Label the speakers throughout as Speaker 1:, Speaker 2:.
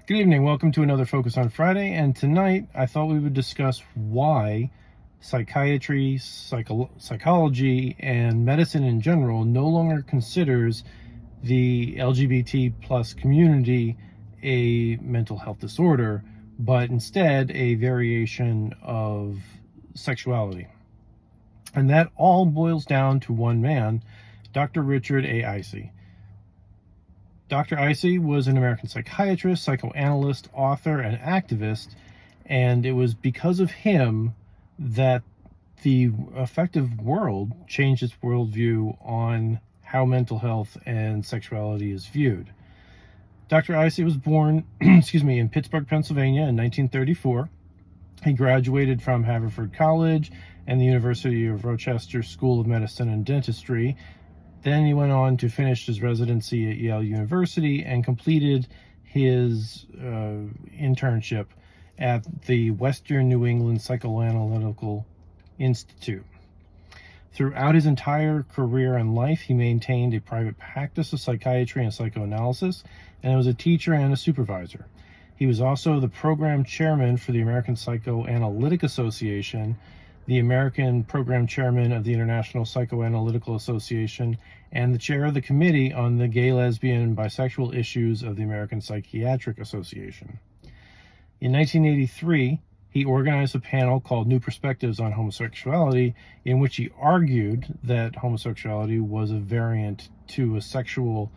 Speaker 1: Good evening. Welcome to another Focus on Friday. And tonight, I thought we would discuss why psychiatry, psychology, and medicine in general no longer considers the LGBT plus community a mental health disorder, but instead a variation of sexuality. And that all boils down to one man, Dr. Richard A. Isay. Dr. Isay was an American psychiatrist, psychoanalyst, author, and activist, and it was because of him that the affective world changed its worldview on how mental health and sexuality is viewed. Dr. Isay was born in Pittsburgh, Pennsylvania in 1934. He graduated from Haverford College and the University of Rochester School of Medicine and Dentistry. Then he went on to finish his residency at Yale University and completed his internship at the Western New England Psychoanalytical Institute. Throughout his entire career and life, he maintained a private practice of psychiatry and psychoanalysis, and was a teacher and a supervisor. He was also the program chairman for the American Psychoanalytic Association, the American Program Chairman of the International Psychoanalytical Association, and the chair of the Committee on the Gay, Lesbian, and Bisexual Issues of the American Psychiatric Association. In 1983, he organized a panel called New Perspectives on Homosexuality, in which he argued that homosexuality was a variant to a sexual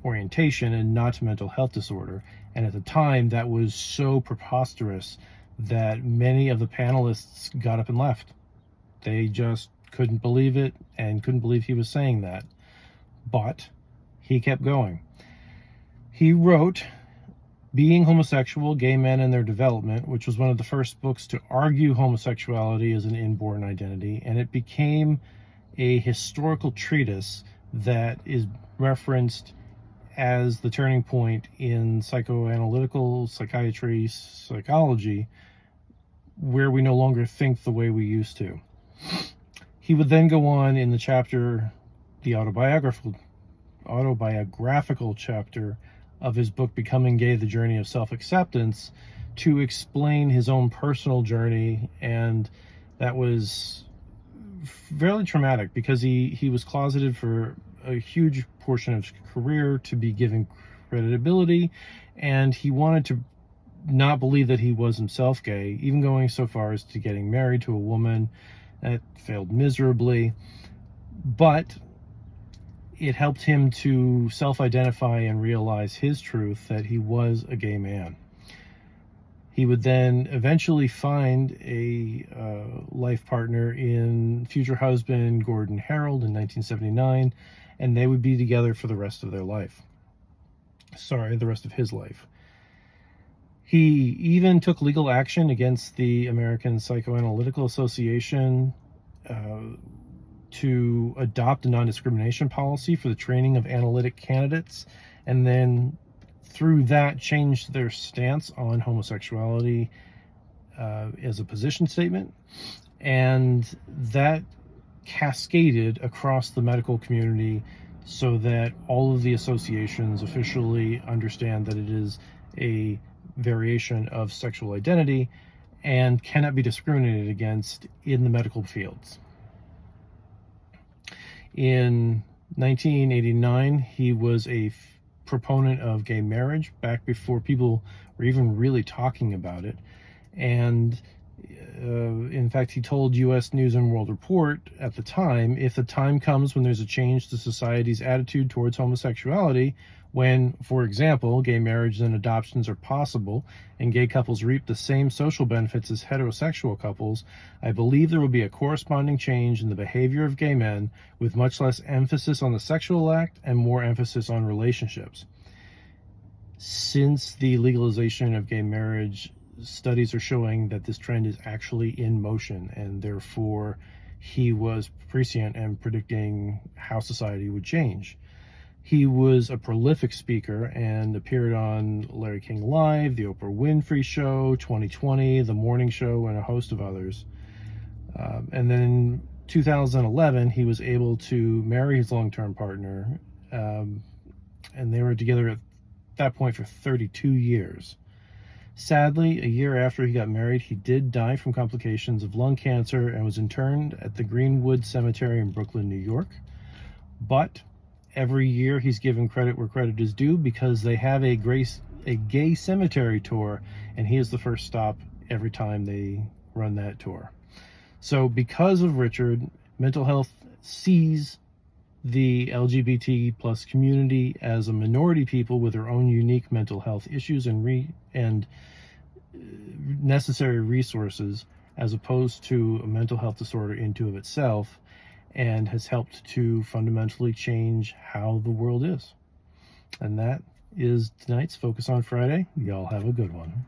Speaker 1: orientation and not a mental health disorder. And at the time, that was so preposterous that many of the panelists got up and left. They just couldn't believe it and couldn't believe he was saying that. But he kept going. He wrote Being Homosexual, Gay Men and Their Development, which was one of the first books to argue homosexuality as an inborn identity, and it became a historical treatise that is referenced as the turning point in psychoanalytical psychiatry, psychology, where we no longer think the way we used to. He would then go on in the chapter, the autobiographical chapter of his book, Becoming Gay, The Journey of Self-Acceptance, to explain his own personal journey, and that was fairly traumatic because he was closeted for a huge portion of his career to be given credibility, and he wanted to not believe that he was himself gay, even going so far as to getting married to a woman. That failed miserably, but it helped him to self-identify and realize his truth, that he was a gay man. He would then eventually find a life partner in future husband Gordon Harold in 1979, and they would be together for the rest of their life. The rest of his life. He even took legal action against the American Psychoanalytical Association to adopt a non-discrimination policy for the training of analytic candidates, and then through that changed their stance on homosexuality as a position statement, and that cascaded across the medical community so that all of the associations officially understand that it is a variation of sexual identity and cannot be discriminated against in the medical fields. In 1989, he was a proponent of gay marriage back before people were even really talking about it. And in fact, he told U.S. News and World Report at the time, if the time comes when there's a change to society's attitude towards homosexuality, when, for example, gay marriage and adoptions are possible and gay couples reap the same social benefits as heterosexual couples, I believe there will be a corresponding change in the behavior of gay men, with much less emphasis on the sexual act and more emphasis on relationships. Since the legalization of gay marriage, studies are showing that this trend is actually in motion, and therefore he was prescient and predicting how society would change. He was a prolific speaker and appeared on Larry King Live, The Oprah Winfrey Show, 2020, The Morning Show, and a host of others. And then in 2011, he was able to marry his long-term partner, and they were together at that point for 32 years. Sadly, a year after he got married, he did die from complications of lung cancer and was interned at the Greenwood Cemetery in Brooklyn, New York. But every year he's given credit where credit is due, because they have a gay cemetery tour, and he is the first stop every time they run that tour. So because of Richard, mental health sees the LGBT plus community as a minority people with their own unique mental health issues and necessary resources, as opposed to a mental health disorder into of itself, and has helped to fundamentally change how the world is. And that is tonight's Focus on Friday. Y'all have a good one.